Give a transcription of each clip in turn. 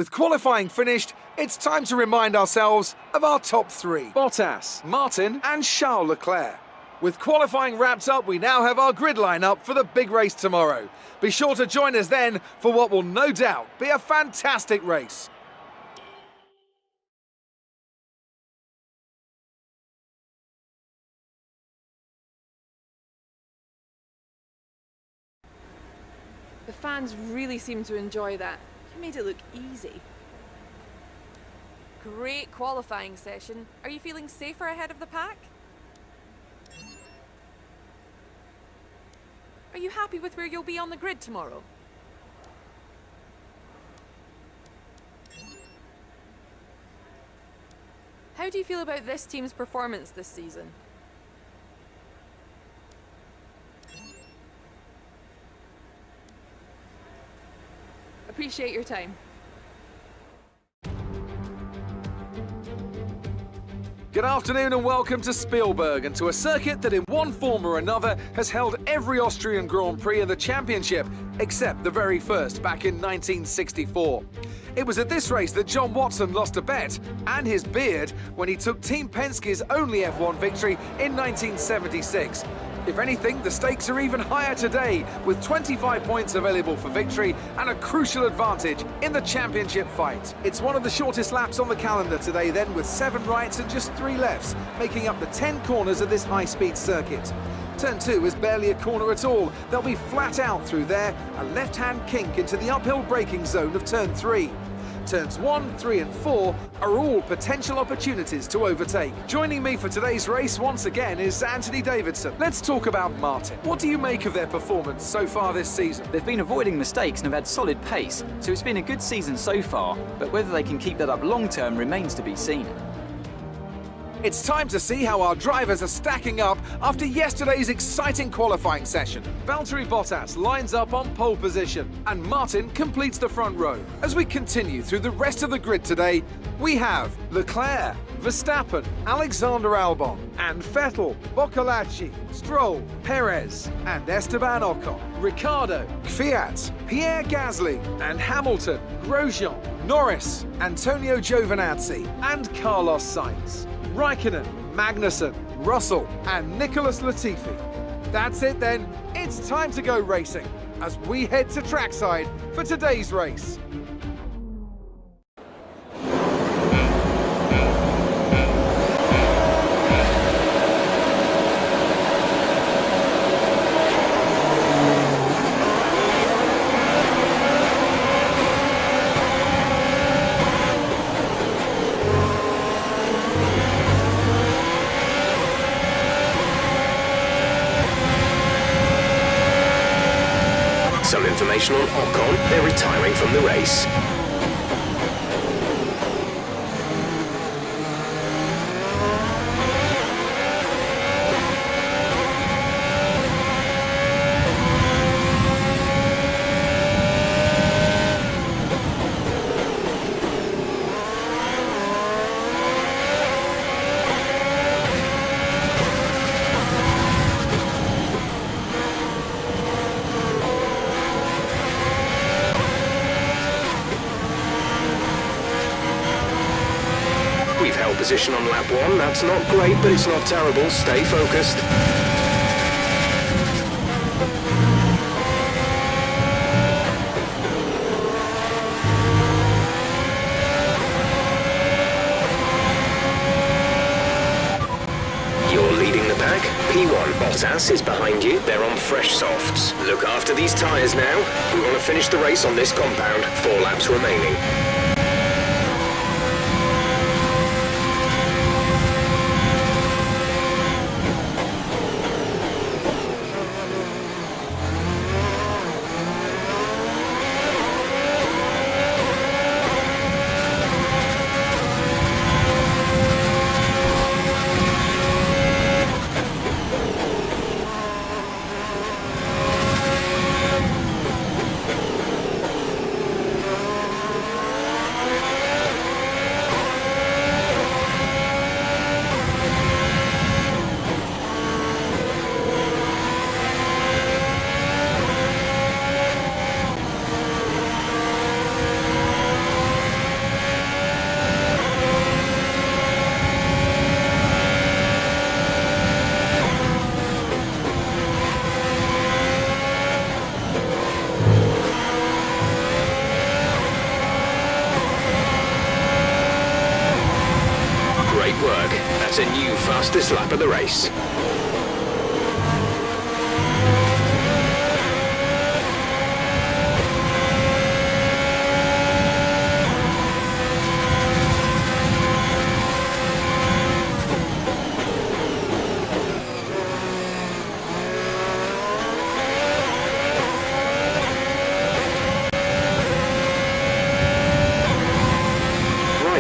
With qualifying finished, it's time to remind ourselves of our top three: Bottas, Martin and Charles Leclerc. With qualifying wrapped up, we now have our grid lineup for the big race tomorrow. Be sure to join us then for what will no doubt be a fantastic race. The fans really seem to enjoy that. You made it look easy. Great qualifying session. Are you feeling safer ahead of the pack? Are you happy with where you'll be on the grid tomorrow? How do you feel about this team's performance this season? Appreciate your time. Good afternoon and welcome to Spielberg, and to a circuit that in one form or another has held every Austrian Grand Prix in the championship, except the very first back in 1964. It was at this race that John Watson lost a bet and his beard when he took Team Penske's only F1 victory in 1976. If anything, the stakes are even higher today, with 25 points available for victory and a crucial advantage in the championship fight. It's one of the shortest laps on the calendar today then, with 7 rights and just 3 lefts, making up the 10 corners of this high-speed circuit. Turn 2 is barely a corner at all. They'll be flat out through there, a left-hand kink into the uphill braking zone of Turn 3. Turns 1, 3 and 4 are all potential opportunities to overtake. Joining me for today's race once again is Anthony Davidson. Let's talk about Martin. What do you make of their performance so far this season? They've been avoiding mistakes and have had solid pace, so it's been a good season so far, but whether they can keep that up long term remains to be seen. It's time to see how our drivers are stacking up after yesterday's exciting qualifying session. Valtteri Bottas lines up on pole position and Martin completes the front row. As we continue through the rest of the grid today, we have Leclerc, Verstappen, Alexander Albon and Vettel, Boccolacci, Stroll, Perez and Esteban Ocon, Ricciardo, Kvyat, Pierre Gasly and Hamilton, Grosjean, Norris, Antonio Giovinazzi and Carlos Sainz, Raikkonen, Magnussen, Russell and Nicholas Latifi. That's it then, it's time to go racing as we head to trackside for today's race. Some information on Ocon, they're retiring from the race. Position on lap 1, that's not great, but it's not terrible. Stay focused. You're leading the pack. P1 Bottas is behind you. They're on fresh softs. Look after these tyres now. We want to finish the race on this compound. 4 laps remaining. new fastest lap of the race.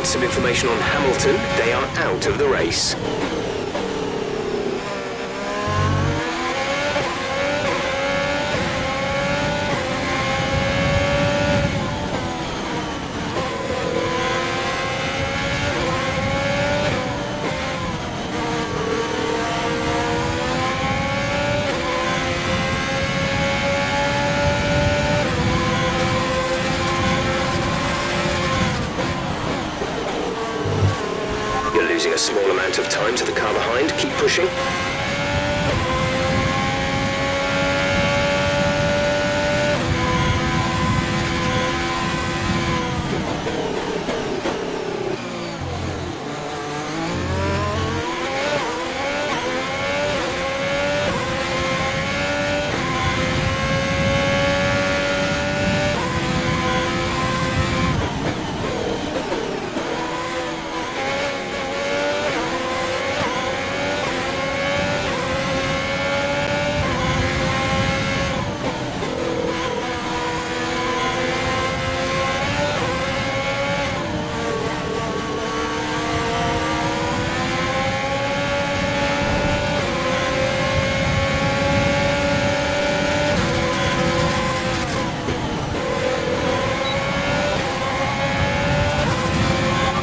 Some information on Hamilton, they are out of the race. Losing a small amount of time to the car behind. Keep pushing.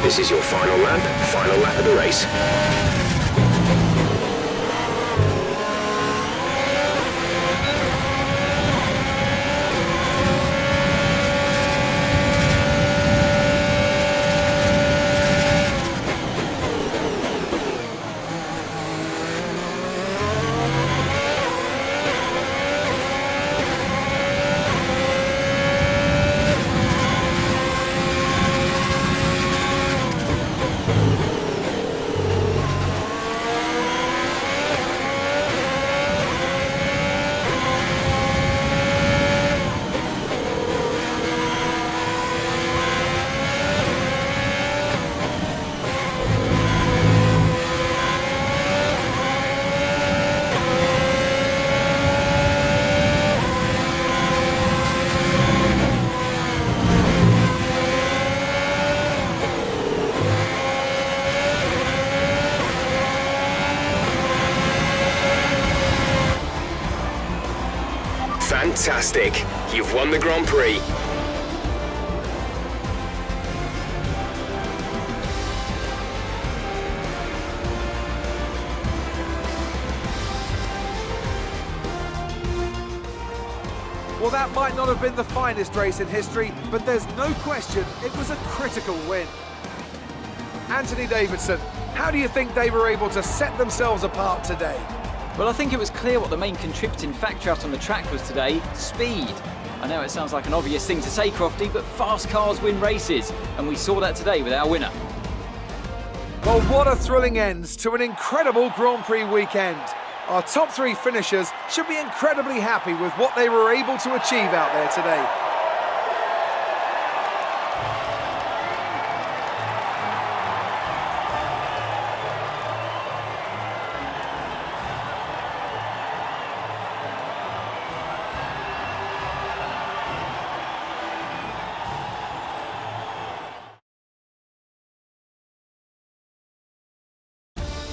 This is your final lap of the race. Fantastic! You've won the Grand Prix. Well, that might not have been the finest race in history, but there's no question it was a critical win. Anthony Davidson, how do you think they were able to set themselves apart today? Well, I think it was clear what the main contributing factor out on the track was today: speed. I know it sounds like an obvious thing to say, Crofty, but fast cars win races, and we saw that today with our winner. Well, what a thrilling end to an incredible Grand Prix weekend. Our top three finishers should be incredibly happy with what they were able to achieve out there today.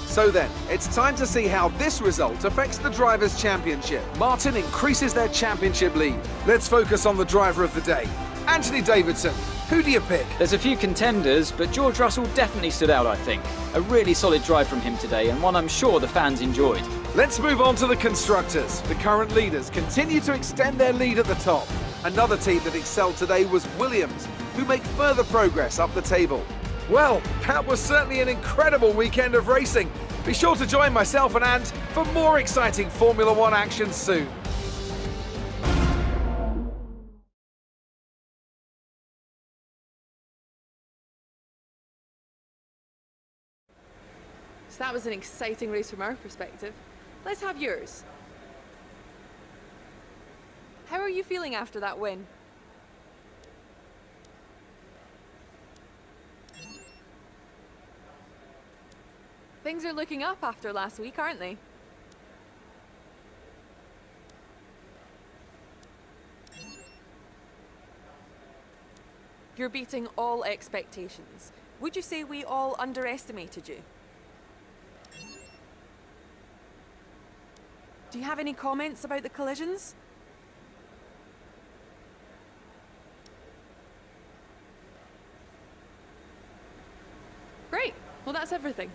So then, it's time to see how this result affects the Drivers' Championship. Martin increases their championship lead. Let's focus on the driver of the day. Anthony Davidson, who do you pick? There's a few contenders, but George Russell definitely stood out, I think. A really solid drive from him today, and one I'm sure the fans enjoyed. Let's move on to the constructors. The current leaders continue to extend their lead at the top. Another team that excelled today was Williams, who make further progress up the table. Well, that was certainly an incredible weekend of racing. Be sure to join myself and Ant for more exciting Formula One action soon. So That was an exciting race from our perspective. Let's have yours. How are you feeling after that win? Things are looking up after last week, aren't they? You're beating all expectations. Would you say we all underestimated you? Do you have any comments about the collisions? Great. Well, that's everything.